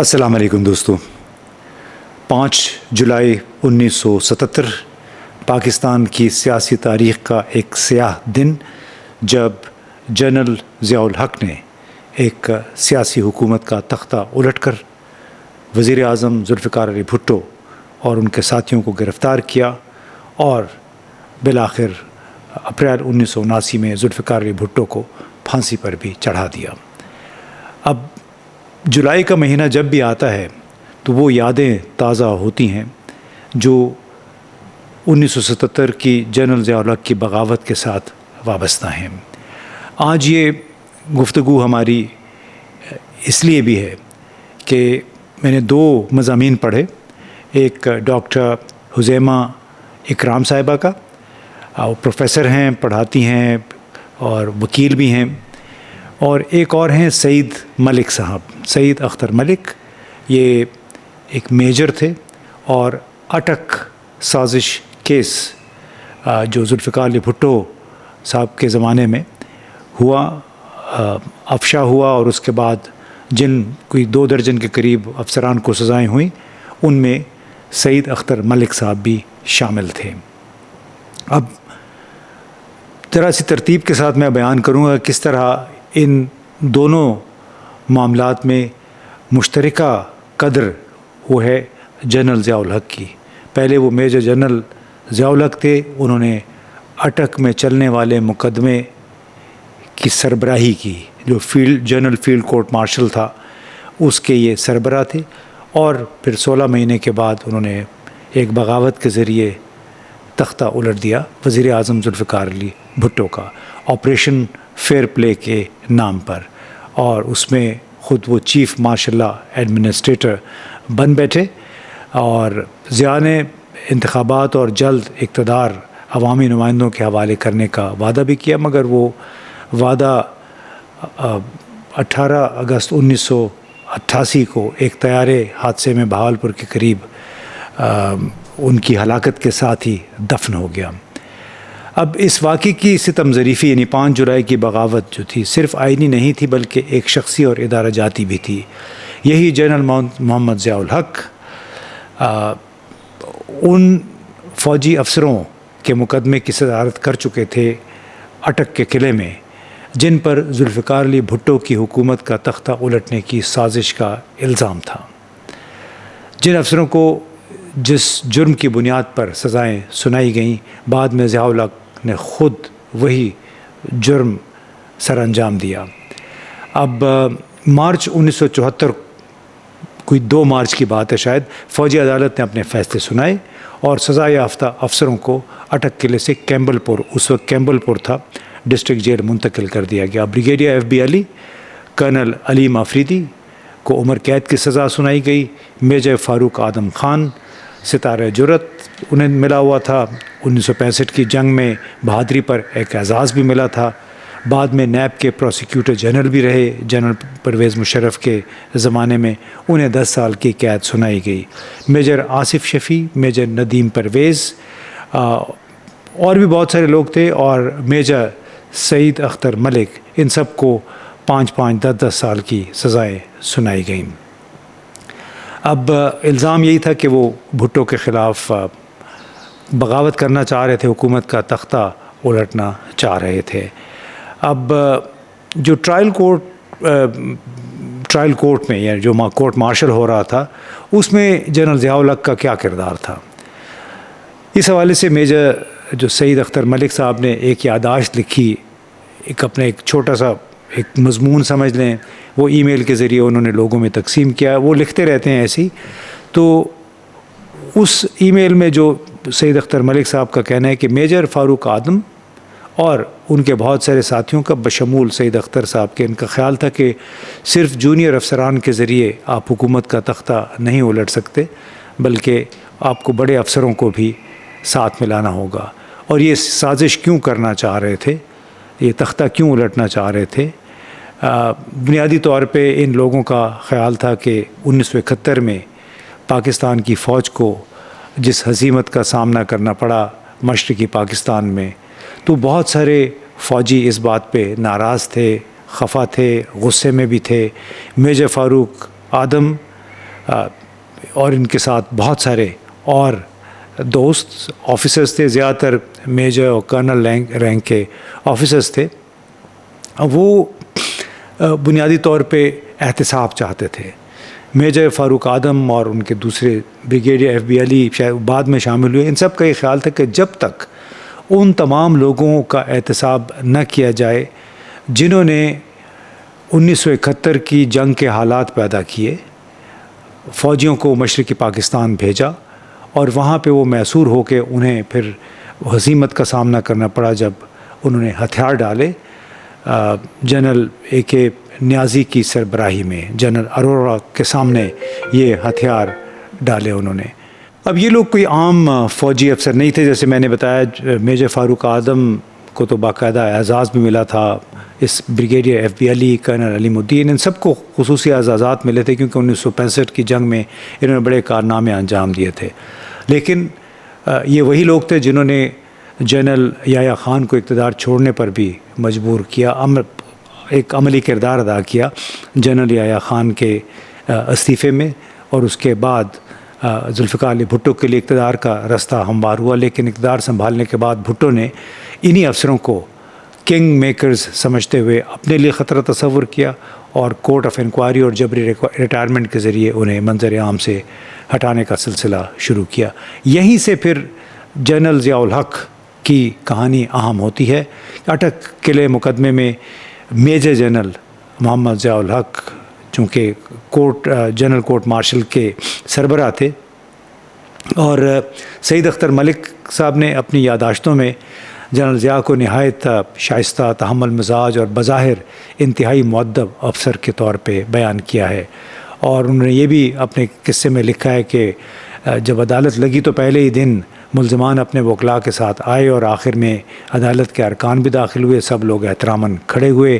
السلام علیکم دوستو. 5 جولائی 1977 پاکستان کی سیاسی تاریخ کا ایک سیاہ دن، جب جنرل ضیاء الحق نے ایک سیاسی حکومت کا تختہ الٹ کر وزیر اعظم ذوالفقار علی بھٹو اور ان کے ساتھیوں کو گرفتار کیا اور بالآخر اپریل 1979 میں ذوالفقار علی بھٹو کو پھانسی پر بھی چڑھا دیا. اب جولائی کا مہینہ جب بھی آتا ہے تو وہ یادیں تازہ ہوتی ہیں جو 1977 کی جنرل ضیاء الحق کی بغاوت کے ساتھ وابستہ ہیں. آج یہ گفتگو ہماری اس لیے بھی ہے کہ میں نے 2 مضامین پڑھے، ایک ڈاکٹر حزیمہ اکرام صاحبہ کا، وہ پروفیسر ہیں، پڑھاتی ہیں اور وکیل بھی ہیں، اور ایک اور ہیں سعید ملک صاحب، سعید اختر ملک. یہ ایک میجر تھے اور اٹک سازش کیس جو ذوالفقار علی بھٹو صاحب کے زمانے میں ہوا، افشا ہوا، اور اس کے بعد جن کوئی 2 درجن کے قریب افسران کو سزائیں ہوئیں، ان میں سعید اختر ملک صاحب بھی شامل تھے. اب ذرا سی ترتیب کے ساتھ میں بیان کروں گا کس طرح ان دونوں معاملات میں مشترکہ قدر وہ ہے جنرل ضیاء الحق کی. پہلے وہ میجر جنرل ضیاء الحق تھے، انہوں نے اٹک میں چلنے والے مقدمے کی سربراہی کی، جو جنرل فیلڈ کورٹ مارشل تھا اس کے یہ سربراہ تھے، اور پھر 16 مہینے کے بعد انہوں نے ایک بغاوت کے ذریعے تختہ الٹ دیا وزیر اعظم ذوالفقار علی بھٹو کا، آپریشن فیئر پلے کے نام پر، اور اس میں خود وہ چیف مارشل لا ایڈمنسٹریٹر بن بیٹھے. اور ضیاء نے انتخابات اور جلد اقتدار عوامی نمائندوں کے حوالے کرنے کا وعدہ بھی کیا، مگر وہ وعدہ 18 اگست 1988 کو ایک طیارے حادثے میں بہاولپور کے قریب ان کی ہلاکت کے ساتھ ہی دفن ہو گیا. اب اس واقعے کی ستم ظریفی یعنی 5 جولائی کی بغاوت جو تھی صرف آئینی نہیں تھی بلکہ ایک شخصی اور ادارہ جاتی بھی تھی. یہی جنرل محمد ضیاء الحق ان فوجی افسروں کے مقدمے کی صدارت کر چکے تھے اٹک کے قلعے میں، جن پر ذوالفقار علی بھٹو کی حکومت کا تختہ الٹنے کی سازش کا الزام تھا. جن افسروں کو جس جرم کی بنیاد پر سزائیں سنائی گئیں، بعد میں ضیاء الحق نے خود وہی جرم سر انجام دیا. اب مارچ 1974 کوئی 2 مارچ کی بات ہے شاید، فوجی عدالت نے اپنے فیصلے سنائے اور سزا یافتہ افسروں کو اٹک قلعے سے کیمبل پور، اس وقت کیمبل پور تھا، ڈسٹرکٹ جیل منتقل کر دیا گیا. بریگیڈیئر FB علی، کرنل علیم آفریدی کو عمر قید کی سزا سنائی گئی. میجر فاروق آدم خان، ستارہ جرت انہیں ملا ہوا تھا، 1965 کی جنگ میں بہادری پر ایک اعزاز بھی ملا تھا. بعد میں نیب کے پروسیکیوٹر جنرل بھی رہے جنرل پرویز مشرف کے زمانے میں، انہیں 10 سال کی قید سنائی گئی. میجر آصف شفیع، میجر ندیم پرویز اور بھی بہت سارے لوگ تھے، اور میجر سعید اختر ملک، ان سب کو 5-5 10-10 سال کی سزائیں سنائی گئیں. اب الزام یہی تھا کہ وہ بھٹو کے خلاف بغاوت کرنا چاہ رہے تھے، حکومت کا تختہ الٹنا چاہ رہے تھے. اب جو ٹرائل کورٹ میں یا جو کورٹ مارشل ہو رہا تھا اس میں جنرل ضیاء الحق کا کیا کردار تھا، اس حوالے سے میجر جو سعید اختر ملک صاحب نے ایک یادداشت لکھی، اپنے ایک چھوٹا سا ایک مضمون سمجھ لیں، وہ ای میل کے ذریعے انہوں نے لوگوں میں تقسیم کیا. وہ لکھتے رہتے ہیں ایسی، تو اس ای میل میں جو سعید اختر ملک صاحب کا کہنا ہے کہ میجر فاروق آدم اور ان کے بہت سارے ساتھیوں کا بشمول سعید اختر صاحب کے، ان کا خیال تھا کہ صرف جونیئر افسران کے ذریعے آپ حکومت کا تختہ نہیں الٹ سکتے، بلکہ آپ کو بڑے افسروں کو بھی ساتھ ملانا ہوگا. اور یہ سازش کیوں کرنا چاہ رہے تھے، یہ تختہ کیوں الٹنا چاہ رہے تھے؟ بنیادی طور پہ ان لوگوں کا خیال تھا کہ 1971 میں پاکستان کی فوج کو جس ہزیمت کا سامنا کرنا پڑا مشرقی پاکستان میں، تو بہت سارے فوجی اس بات پہ ناراض تھے، خفا تھے، غصے میں بھی تھے. میجر فاروق آدم اور ان کے ساتھ بہت سارے اور دوست آفیسرز تھے، زیادہ تر میجر اور کرنل رینک کے آفیسرز تھے. وہ بنیادی طور پہ احتساب چاہتے تھے. میجر فاروق آدم اور ان کے دوسرے بریگیڈیئر ایف بی علی شاید بعد میں شامل ہوئے. ان سب کا یہ خیال تھا کہ جب تک ان تمام لوگوں کا احتساب نہ کیا جائے جنہوں نے 1971 کی جنگ کے حالات پیدا کیے، فوجیوں کو مشرقی پاکستان بھیجا اور وہاں پہ وہ محصور ہو کے انہیں پھر ہزیمت کا سامنا کرنا پڑا جب انہوں نے ہتھیار ڈالے جنرل اے کے نیازی کی سربراہی میں. جنرل ارورا کے سامنے یہ ہتھیار ڈالے انہوں نے. اب یہ لوگ کوئی عام فوجی افسر نہیں تھے. جیسے میں نے بتایا میجر فاروق اعظم کو تو باقاعدہ اعزاز بھی ملا تھا، اس بریگیڈیئر ایف بی علی، کرنل علیم الدین، ان سب کو خصوصی اعزازات ملے تھے کیونکہ 1965 کی جنگ میں انہوں نے بڑے کارنامے انجام دیے تھے. لیکن یہ وہی لوگ تھے جنہوں نے جنرل یحییٰ خان کو اقتدار چھوڑنے پر بھی مجبور کیا، ایک عملی کردار ادا کیا جنرل یحییٰ خان کے استعفے میں، اور اس کے بعد ذوالفقار علی بھٹو کے لیے اقتدار کا رستہ ہموار ہوا. لیکن اقتدار سنبھالنے کے بعد بھٹو نے انہی افسروں کو کنگ میکرز سمجھتے ہوئے اپنے لیے خطرہ تصور کیا اور کورٹ آف انکوائری اور جبری ریٹائرمنٹ کے ذریعے انہیں منظر عام سے ہٹانے کا سلسلہ شروع کیا. یہیں سے پھر جنرل ضیاء الحق کی کہانی اہم ہوتی ہے. اٹک قلعے مقدمے میں میجر جنرل محمد ضیاء الحق چونکہ جنرل کورٹ مارشل کے سربراہ تھے، اور سعید اختر ملک صاحب نے اپنی یادداشتوں میں جنرل ضیاء کو نہایت شائستہ، تحمل مزاج اور بظاہر انتہائی مؤدب افسر کے طور پہ بیان کیا ہے. اور انہوں نے یہ بھی اپنے قصے میں لکھا ہے کہ جب عدالت لگی تو پہلے ہی دن ملزمان اپنے وکلاء کے ساتھ آئے اور آخر میں عدالت کے ارکان بھی داخل ہوئے. سب لوگ احتراماً کھڑے ہوئے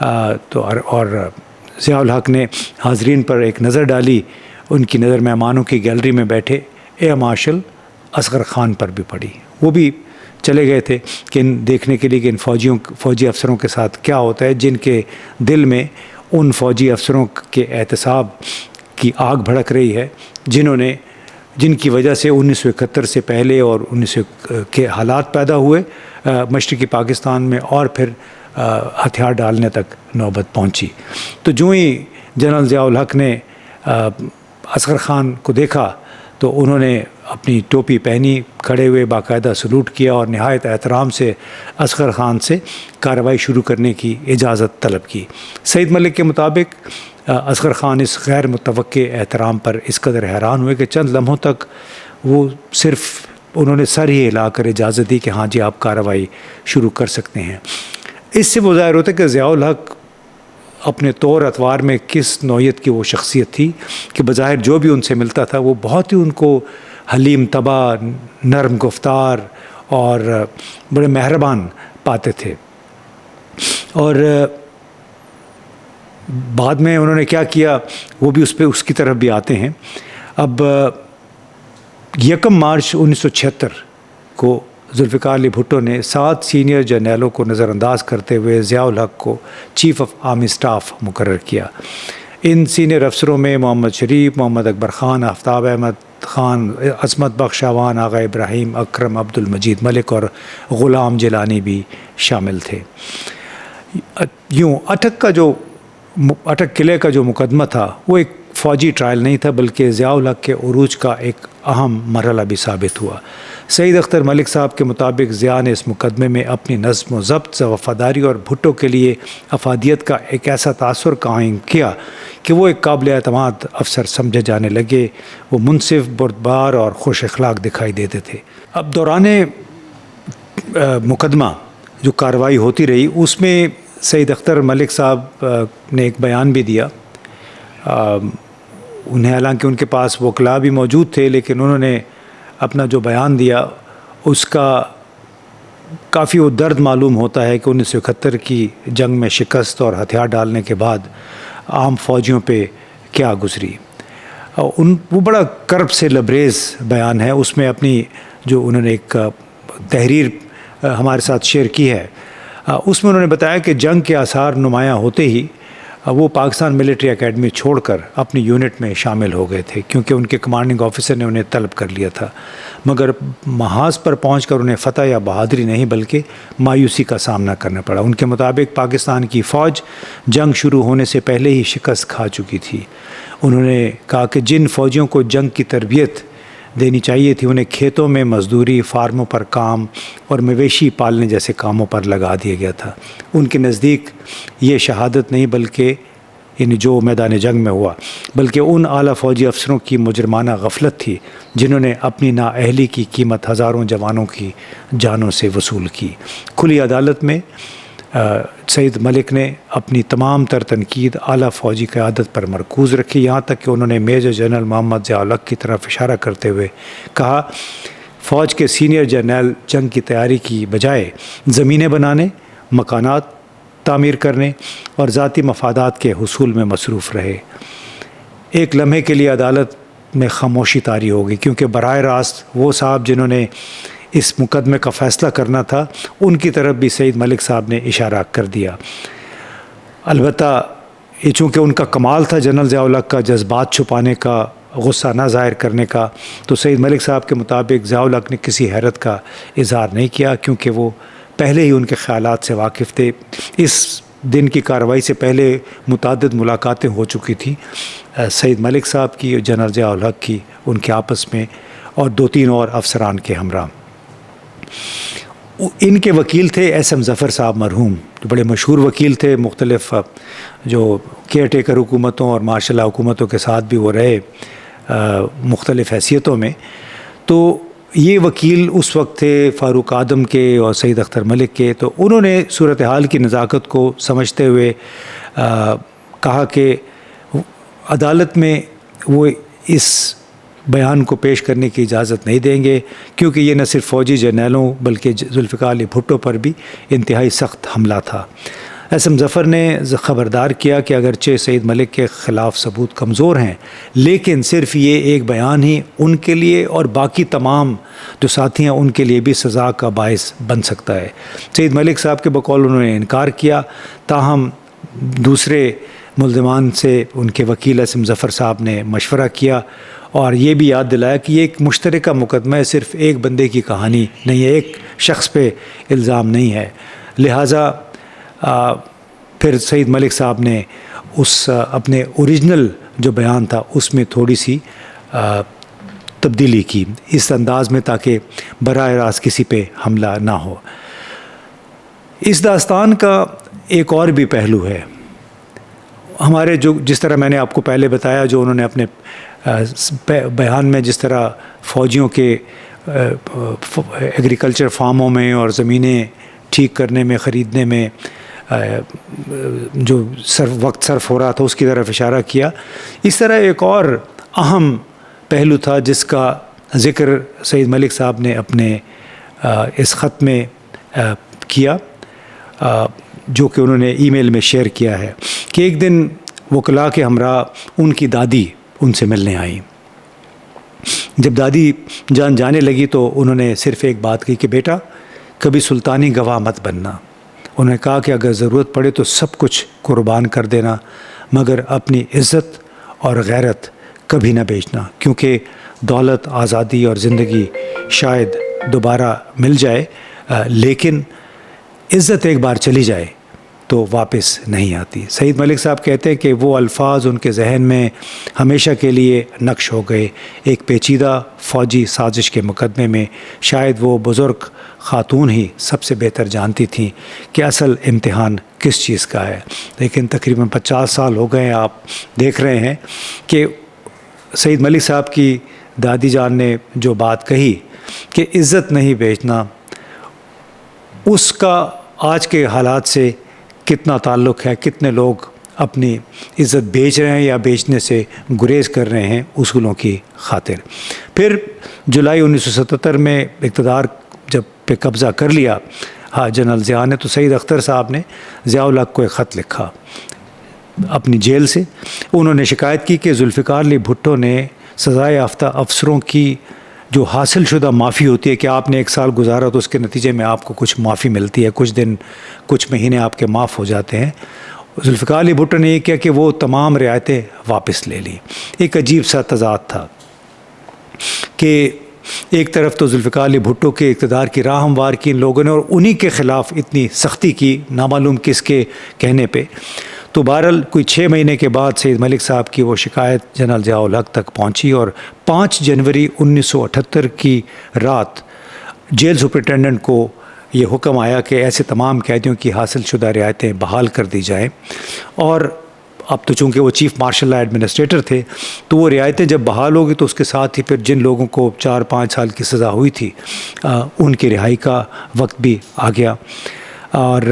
اور ضیاء الحق نے حاضرین پر ایک نظر ڈالی. ان کی نظر مہمانوں کی گیلری میں بیٹھے ایئر مارشل اصغر خان پر بھی پڑی. وہ بھی چلے گئے تھے کہ دیکھنے کے لیے کہ ان فوجی افسروں کے ساتھ کیا ہوتا ہے جن کے دل میں ان فوجی افسروں کے احتساب کی آگ بھڑک رہی ہے جن کی وجہ سے 1971 سے پہلے اور 1900 کے حالات پیدا ہوئے مشرقی پاکستان میں، اور پھر ہتھیار ڈالنے تک نوبت پہنچی. تو جو ہی جنرل ضیاء الحق نے اصغر خان کو دیکھا تو انہوں نے اپنی ٹوپی پہنی، کھڑے ہوئے باقاعدہ سلوٹ کیا اور نہایت احترام سے اصغر خان سے کارروائی شروع کرنے کی اجازت طلب کی. سعید ملک کے مطابق اصغر خان اس غیر متوقع احترام پر اس قدر حیران ہوئے کہ چند لمحوں تک وہ صرف انہوں نے سر ہی ہلا کر اجازت دی کہ ہاں جی آپ کارروائی شروع کر سکتے ہیں. اس سے وہ ظاہر ہوتا ہے کہ ضیاء الحق اپنے طور اتوار میں کس نوعیت کی وہ شخصیت تھی کہ بظاہر جو بھی ان سے ملتا تھا وہ بہت ہی ان کو حلیم طبع، نرم گفتار اور بڑے مہربان پاتے تھے. اور بعد میں انہوں نے کیا کیا وہ بھی اس کی طرف بھی آتے ہیں. اب 1 مارچ 1976 کو ذوالفقار علی بھٹو نے 7 سینئر جرنیلوں کو نظر انداز کرتے ہوئے ضیاء الحق کو چیف آف آرمی اسٹاف مقرر کیا. ان سینئر افسروں میں محمد شریف، محمد اکبر خان، آفتاب احمد خان، عصمت بخش اعوان، آغا ابراہیم، اکرم عبد المجید ملک اور غلام جیلانی بھی شامل تھے. یوں اٹک قلعے کا جو مقدمہ تھا وہ ایک فوجی ٹرائل نہیں تھا بلکہ ضیاء الحق کے عروج کا ایک اہم مرحلہ بھی ثابت ہوا. سعید اختر ملک صاحب کے مطابق ضیاء نے اس مقدمے میں اپنی نظم و ضبط، وفاداری اور بھٹو کے لیے افادیت کا ایک ایسا تاثر قائم کیا کہ وہ ایک قابل اعتماد افسر سمجھے جانے لگے. وہ منصف، بردبار اور خوش اخلاق دکھائی دیتے تھے. اب دوران مقدمہ جو کارروائی ہوتی رہی اس میں سعید اختر ملک صاحب نے ایک بیان بھی دیا. انہیں حالانکہ ان کے پاس وکلاء بھی موجود تھے لیکن انہوں نے اپنا جو بیان دیا اس کا کافی وہ درد معلوم ہوتا ہے کہ 1971 کی جنگ میں شکست اور ہتھیار ڈالنے کے بعد عام فوجیوں پہ کیا گزری. وہ بڑا کرب سے لبریز بیان ہے. اس میں اپنی جو انہوں نے ایک تحریر ہمارے ساتھ شیئر کی ہے اس میں انہوں نے بتایا کہ جنگ کے آثار نمایاں ہوتے ہی وہ پاکستان ملٹری اکیڈمی چھوڑ کر اپنی یونٹ میں شامل ہو گئے تھے، کیونکہ ان کے کمانڈنگ آفیسر نے انہیں طلب کر لیا تھا، مگر محاذ پر پہنچ کر انہیں فتح یا بہادری نہیں بلکہ مایوسی کا سامنا کرنا پڑا۔ ان کے مطابق پاکستان کی فوج جنگ شروع ہونے سے پہلے ہی شکست کھا چکی تھی۔ انہوں نے کہا کہ جن فوجیوں کو جنگ کی تربیت دینی چاہیے تھی انہیں کھیتوں میں مزدوری، فارموں پر کام اور مویشی پالنے جیسے کاموں پر لگا دیا گیا تھا۔ ان کے نزدیک یہ شہادت نہیں بلکہ یعنی جو میدان جنگ میں ہوا، بلکہ ان اعلیٰ فوجی افسروں کی مجرمانہ غفلت تھی جنہوں نے اپنی نااہلی کی قیمت ہزاروں جوانوں کی جانوں سے وصول کی۔ کھلی عدالت میں سعید ملک نے اپنی تمام تر تنقید اعلیٰ فوجی قیادت پر مرکوز رکھی، یہاں تک کہ انہوں نے میجر جنرل محمد ضیاء الحق کی طرف اشارہ کرتے ہوئے کہا، فوج کے سینئر جرنیل جنگ کی تیاری کی بجائے زمینیں بنانے، مکانات تعمیر کرنے اور ذاتی مفادات کے حصول میں مصروف رہے۔ ایک لمحے کے لیے عدالت میں خاموشی طاری ہو گئی، کیونکہ براہ راست وہ صاحب جنہوں نے اس مقدمے کا فیصلہ کرنا تھا ان کی طرف بھی سعید ملک صاحب نے اشارہ کر دیا۔ البتہ یہ چونکہ ان کا کمال تھا جنرل ضیاء الحق کا جذبات چھپانے کا، غصہ نہ ظاہر کرنے کا، تو سعید ملک صاحب کے مطابق ضیاء الحق نے کسی حیرت کا اظہار نہیں کیا، کیونکہ وہ پہلے ہی ان کے خیالات سے واقف تھے۔ اس دن کی کارروائی سے پہلے متعدد ملاقاتیں ہو چکی تھیں سعید ملک صاحب کی اور جنرل ضیاء الحق کی، ان کے آپس میں، اور 2-3 اور افسران کے ہمراہ۔ ان کے وکیل تھے ایس ایم ظفر صاحب مرحوم، جو بڑے مشہور وکیل تھے، مختلف جو کیئر ٹیکر حکومتوں اور مارشل لا حکومتوں کے ساتھ بھی وہ رہے مختلف حیثیتوں میں۔ تو یہ وکیل اس وقت تھے فاروق آدم کے اور سعید اختر ملک کے، تو انہوں نے صورتحال کی نزاکت کو سمجھتے ہوئے کہا کہ عدالت میں وہ اس بیان کو پیش کرنے کی اجازت نہیں دیں گے، کیونکہ یہ نہ صرف فوجی جرنیلوں بلکہ ذوالفقار علی بھٹو پر بھی انتہائی سخت حملہ تھا۔ ایس ایم ظفر نے خبردار کیا کہ اگرچہ سعید ملک کے خلاف ثبوت کمزور ہیں، لیکن صرف یہ ایک بیان ہی ان کے لیے اور باقی تمام جو ساتھی ہیں ان کے لیے بھی سزا کا باعث بن سکتا ہے۔ سعید ملک صاحب کے بقول انہوں نے انکار کیا، تاہم دوسرے ملزمان سے ان کے وکیل ایس ایم ظفر صاحب نے مشورہ کیا اور یہ بھی یاد دلایا کہ یہ ایک مشترکہ مقدمہ ہے، صرف ایک بندے کی کہانی نہیں ہے، ایک شخص پہ الزام نہیں ہے۔ لہٰذا پھر سعید ملک صاحب نے اس اپنے اوریجنل جو بیان تھا اس میں تھوڑی سی تبدیلی کی اس انداز میں تاکہ براہ راست کسی پہ حملہ نہ ہو۔ اس داستان کا ایک اور بھی پہلو ہے، ہمارے جس طرح میں نے آپ کو پہلے بتایا، جو انہوں نے اپنے بیان میں جس طرح فوجیوں کے ایگریکلچر فارموں میں اور زمینیں ٹھیک کرنے میں، خریدنے میں جو وقت صرف ہو رہا تھا اس کی طرف اشارہ کیا، اس طرح ایک اور اہم پہلو تھا جس کا ذکر سعید ملک صاحب نے اپنے اس خط میں کیا، جو کہ انہوں نے ای میل میں شیئر کیا ہے، کہ ایک دن وکلاء کے ہمراہ ان کی دادی ان سے ملنے آئیں۔ جب دادی جان جانے لگی تو انہوں نے صرف ایک بات کہی کہ بیٹا کبھی سلطانی گواہ مت بننا۔ انہوں نے کہا کہ اگر ضرورت پڑے تو سب کچھ قربان کر دینا، مگر اپنی عزت اور غیرت کبھی نہ بیچنا، کیونکہ دولت، آزادی اور زندگی شاید دوبارہ مل جائے، لیکن عزت ایک بار چلی جائے تو واپس نہیں آتی۔ سعید ملک صاحب کہتے ہیں کہ وہ الفاظ ان کے ذہن میں ہمیشہ کے لیے نقش ہو گئے۔ ایک پیچیدہ فوجی سازش کے مقدمے میں شاید وہ بزرگ خاتون ہی سب سے بہتر جانتی تھیں کہ اصل امتحان کس چیز کا ہے، لیکن تقریباً 50 سال ہو گئے، آپ دیکھ رہے ہیں کہ سعید ملک صاحب کی دادی جان نے جو بات کہی کہ عزت نہیں بیچنا، اس کا آج کے حالات سے کتنا تعلق ہے، کتنے لوگ اپنی عزت بیچ رہے ہیں یا بیچنے سے گریز کر رہے ہیں اصولوں کی خاطر۔ پھر جولائی 1977 میں اقتدار جب پہ قبضہ کر لیا جنرل ضیاء نے، تو سعید اختر صاحب نے ضیاء الحق کو ایک خط لکھا اپنی جیل سے۔ انہوں نے شکایت کی کہ ذوالفقار علی بھٹو نے سزائے یافتہ افسروں کی جو حاصل شدہ معافی ہوتی ہے کہ آپ نے 1 سال گزارا تو اس کے نتیجے میں آپ کو کچھ معافی ملتی ہے، کچھ دن کچھ مہینے آپ کے معاف ہو جاتے ہیں، ذوالفقار علی بھٹو نے یہ کیا کہ وہ تمام رعایتیں واپس لے لیں. ایک عجیب سا تضاد تھا کہ ایک طرف تو ذوالفقار علی بھٹو کے اقتدار کی راہ ہموار کی ان لوگوں نے اور انہی کے خلاف اتنی سختی کی نامعلوم کس کے کہنے پہ. تو بہرحال کوئی 6 مہینے کے بعد سید ملک صاحب کی وہ شکایت جنرل ضیاء الحق تک پہنچی اور 5 جنوری 1978 کی رات جیل سپرنٹینڈنٹ کو یہ حکم آیا کہ ایسے تمام قیدیوں کی حاصل شدہ رعایتیں بحال کر دی جائیں. اور اب تو چونکہ وہ چیف مارشل لا ایڈمنسٹریٹر تھے تو وہ رعایتیں جب بحال ہوگی تو اس کے ساتھ ہی پھر جن لوگوں کو 4-5 سال کی سزا ہوئی تھی ان کی رہائی کا وقت بھی آ گیا. اور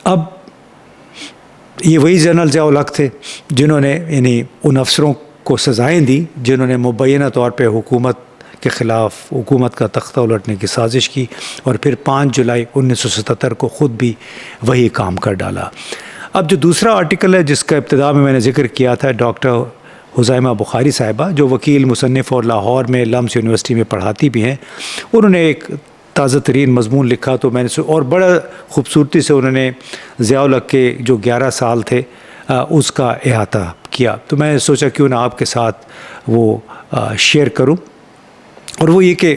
اب یہ وہی جنرل ضیاء الحق تھے جنہوں نے یعنی ان افسروں کو سزائیں دی جنہوں نے مبینہ طور پہ حکومت کے خلاف حکومت کا تختہ الٹنے کی سازش کی اور پھر 5 جولائی 1977 کو خود بھی وہی کام کر ڈالا. اب جو دوسرا آرٹیکل ہے جس کا ابتدا میں نے ذکر کیا تھا، ڈاکٹر حزیمہ بخاری صاحبہ جو وکیل مصنف اور لاہور میں لمس یونیورسٹی میں پڑھاتی بھی ہیں، انہوں نے ایک تازہ ترین مضمون لکھا تو میں نے اور بڑا خوبصورتی سے انہوں نے ضیاء الحق کے جو 11 سال تھے اس کا احاطہ کیا. تو میں نے سوچا کیوں نہ آپ کے ساتھ وہ شیئر کروں. اور وہ یہ کہ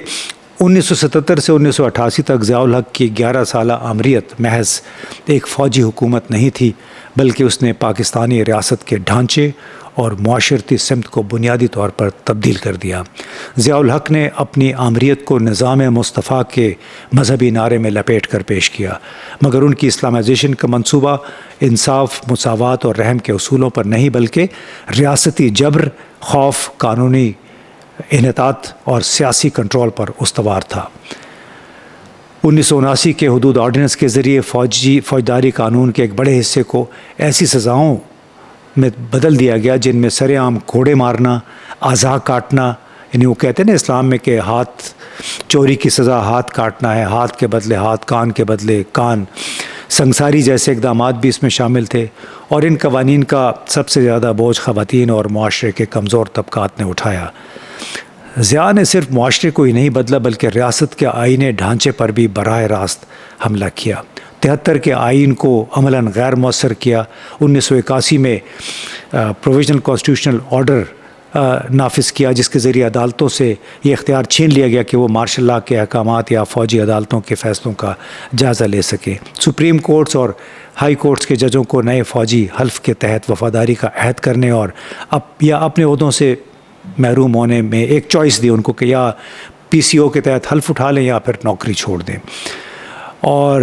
1977 سے 1988 تک ضیاء الحق کی 11 سالہ آمریت محض ایک فوجی حکومت نہیں تھی بلکہ اس نے پاکستانی ریاست کے ڈھانچے اور معاشرتی سمت کو بنیادی طور پر تبدیل کر دیا. ضیاء الحق نے اپنی آمریت کو نظام مصطفیٰ کے مذہبی نعرے میں لپیٹ کر پیش کیا، مگر ان کی اسلامائزیشن کا منصوبہ انصاف، مساوات اور رحم کے اصولوں پر نہیں بلکہ ریاستی جبر، خوف، قانونی انحطاط اور سیاسی کنٹرول پر استوار تھا. 1979 کے حدود آرڈیننس کے ذریعے فوجداری قانون کے ایک بڑے حصے کو ایسی سزاؤں میں بدل دیا گیا جن میں سر عام کوڑے مارنا، اعضاء کاٹنا، یعنی وہ کہتے ہیں نا اسلام میں کہ ہاتھ چوری کی سزا ہاتھ کاٹنا ہے، ہاتھ کے بدلے ہاتھ، کان کے بدلے کان، سنگساری جیسے اقدامات بھی اس میں شامل تھے. اور ان قوانین کا سب سے زیادہ بوجھ خواتین اور معاشرے کے کمزور طبقات نے اٹھایا. ضیاء نے صرف معاشرے کو ہی نہیں بدلا بلکہ ریاست کے آئینی ڈھانچے پر بھی براہ راست حملہ کیا. 73 کے آئین کو عملاً غیر مؤثر کیا. 1981 میں پروویژنل کانسٹیٹیوشنل آرڈر نافذ کیا جس کے ذریعے عدالتوں سے یہ اختیار چھین لیا گیا کہ وہ مارشل لا کے احکامات یا فوجی عدالتوں کے فیصلوں کا جائزہ لے سکے. سپریم کورٹس اور ہائی کورٹس کے ججوں کو نئے فوجی حلف کے تحت وفاداری کا عہد کرنے اور یا اپنے عہدوں سے محروم ہونے میں ایک چوائس دی ان کو کہ یا پی سی او کے تحت حلف اٹھا لیں یا پھر نوکری چھوڑ دیں. اور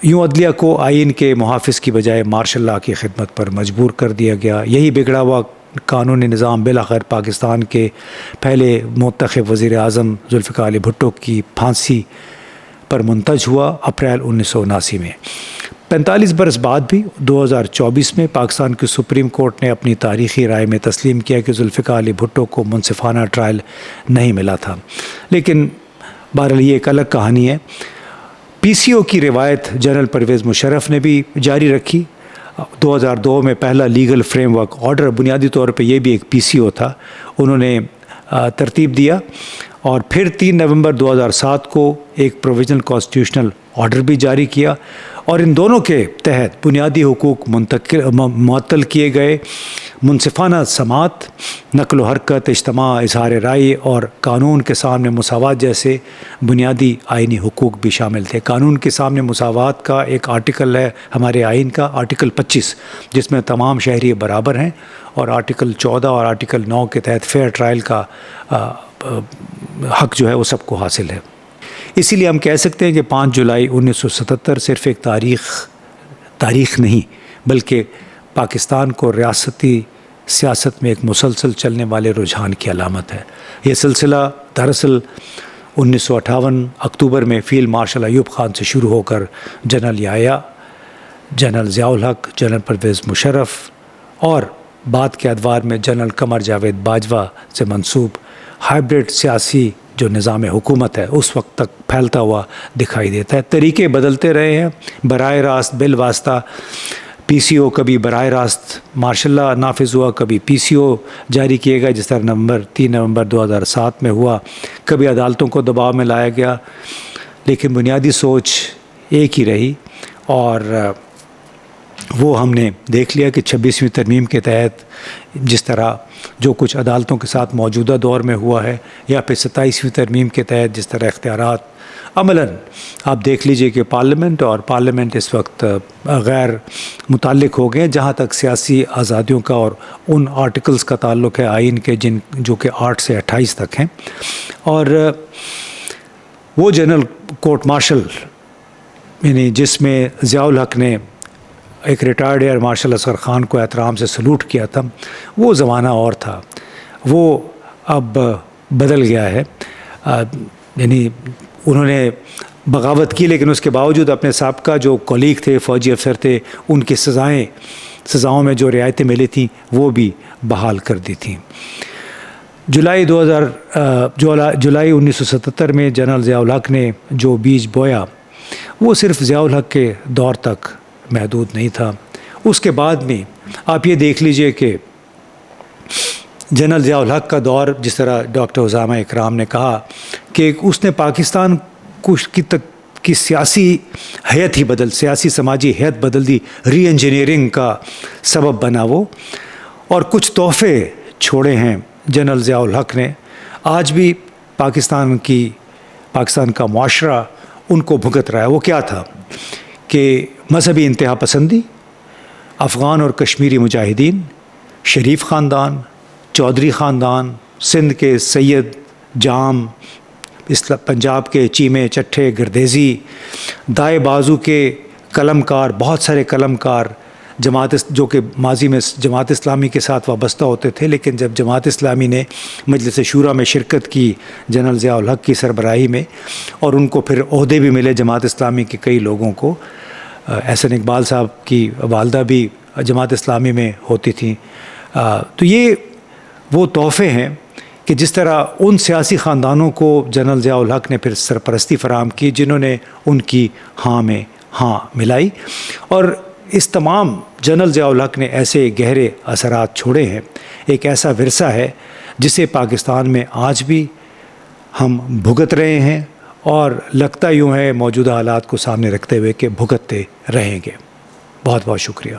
یوں عدلیہ کو آئین کے محافظ کی بجائے مارشل لا کی خدمت پر مجبور کر دیا گیا. یہی بگڑا ہوا قانونی نظام بالآخر پاکستان کے پہلے منتخب وزیر اعظم ذوالفقار علی بھٹو کی پھانسی پر منتج ہوا اپریل 1979 میں. 45 برس بعد بھی 2024 میں پاکستان کی سپریم کورٹ نے اپنی تاریخی رائے میں تسلیم کیا کہ ذوالفقار علی بھٹو کو منصفانہ ٹرائل نہیں ملا تھا. لیکن بہرحال یہ ایک الگ کہانی ہے. پی سی او کی روایت جنرل پرویز مشرف نے بھی جاری رکھی. 2002 میں پہلا لیگل فریم ورک آرڈر، بنیادی طور پہ یہ بھی ایک پی سی او تھا، انہوں نے ترتیب دیا. اور پھر 3 نومبر 2007 کو ایک پروویژنل کانسٹیٹیوشنل آرڈر بھی جاری کیا. اور ان دونوں کے تحت بنیادی حقوق معطل کیے گئے. منصفانہ سماعت، نقل و حرکت، اجتماع، اظہار رائے اور قانون کے سامنے مساوات جیسے بنیادی آئینی حقوق بھی شامل تھے. قانون کے سامنے مساوات کا ایک آرٹیکل ہے ہمارے آئین کا، آرٹیکل 25، جس میں تمام شہری برابر ہیں، اور آرٹیکل 14 اور آرٹیکل 9 کے تحت فیئر ٹرائل کا حق جو ہے وہ سب کو حاصل ہے. اسی لیے ہم کہہ سکتے ہیں کہ 5 جولائی 1977 صرف ایک تاریخ نہیں بلکہ پاکستان کو ریاستی سیاست میں ایک مسلسل چلنے والے رجحان کی علامت ہے. یہ سلسلہ دراصل 1958 اکتوبر میں فیلڈ مارشل ایوب خان سے شروع ہو کر جنرل یحییٰ، جنرل ضیاء الحق، جنرل پرویز مشرف اور بعد کے ادوار میں جنرل قمر جاوید باجوہ سے منسوب ہائبرڈ سیاسی جو نظام حکومت ہے اس وقت تک پھیلتا ہوا دکھائی دیتا ہے. طریقے بدلتے رہے ہیں. براہ راست بل واسطہ پی سی او، کبھی براہ راست مارشل لا نافذ ہوا، کبھی پی سی او جاری کیے گئے جس طرح 3 نومبر 2007 میں ہوا، کبھی عدالتوں کو دباؤ میں لایا گیا، لیکن بنیادی سوچ ایک ہی رہی. اور وہ ہم نے دیکھ لیا کہ 26ویں ترمیم کے تحت جس طرح جو کچھ عدالتوں کے ساتھ موجودہ دور میں ہوا ہے، یا پھر 27ویں ترمیم کے تحت جس طرح اختیارات عملاً آپ دیکھ لیجئے کہ پارلیمنٹ اس وقت غیر متعلق ہو گئے جہاں تک سیاسی آزادیوں کا اور ان آرٹیکلز کا تعلق ہے آئین کے جو کہ 8 سے 28 تک ہیں. اور وہ جنرل کورٹ مارشل یعنی جس میں ضیاء الحق نے ایک retired air marshal Asghar Khan کو احترام سے سلوٹ کیا تھا، وہ زمانہ اور تھا، وہ اب بدل گیا ہے. یعنی انہوں نے بغاوت کی لیکن اس کے باوجود اپنے سابقہ جو کولیگ تھے، فوجی افسر تھے، ان کی سزاؤں میں جو رعایتیں ملی تھیں وہ بھی بحال کر دی تھیں. جولائی 1977 میں جنرل ضیاء الحق نے جو بیج بویا وہ صرف ضیاء الحق کے دور تک محدود نہیں تھا. اس کے بعد میں آپ یہ دیکھ لیجئے کہ جنرل ضیاء الحق کا دور، جس طرح ڈاکٹر اسامہ اکرام نے کہا کہ اس نے پاکستان کی سیاسی حیت ہی سیاسی سماجی حیت بدل دی، ری انجینئرنگ کا سبب بنا وہ، اور کچھ تحفے چھوڑے ہیں جنرل ضیاء الحق نے. آج بھی پاکستان کا معاشرہ ان کو بھگت رہا ہے. وہ کیا تھا کہ مذہبی انتہا پسندی، افغان اور کشمیری مجاہدین، شریف خاندان، چودھری خاندان، سندھ کے سید جام، پنجاب کے چیمے چٹھے گردیزی، دائیں بازو کے قلم کار، بہت سارے قلم کار جو کہ ماضی میں جماعت اسلامی کے ساتھ وابستہ ہوتے تھے، لیکن جب جماعت اسلامی نے مجلس شورا میں شرکت کی جنرل ضیاء الحق کی سربراہی میں، اور ان کو پھر عہدے بھی ملے جماعت اسلامی کے کئی لوگوں کو، احسن اقبال صاحب کی والدہ بھی جماعت اسلامی میں ہوتی تھیں. تو یہ وہ تحفے ہیں کہ جس طرح ان سیاسی خاندانوں کو جنرل ضیاء الحق نے پھر سرپرستی فراہم کی جنہوں نے ان کی ہاں میں ہاں ملائی. اور اس تمام جنرل ضیاء الحق نے ایسے گہرے اثرات چھوڑے ہیں، ایک ایسا ورثہ ہے جسے پاکستان میں آج بھی ہم بھگت رہے ہیں، اور لگتا یوں ہے موجودہ حالات کو سامنے رکھتے ہوئے کہ بھگتتے رہیں گے. بہت بہت شکریہ.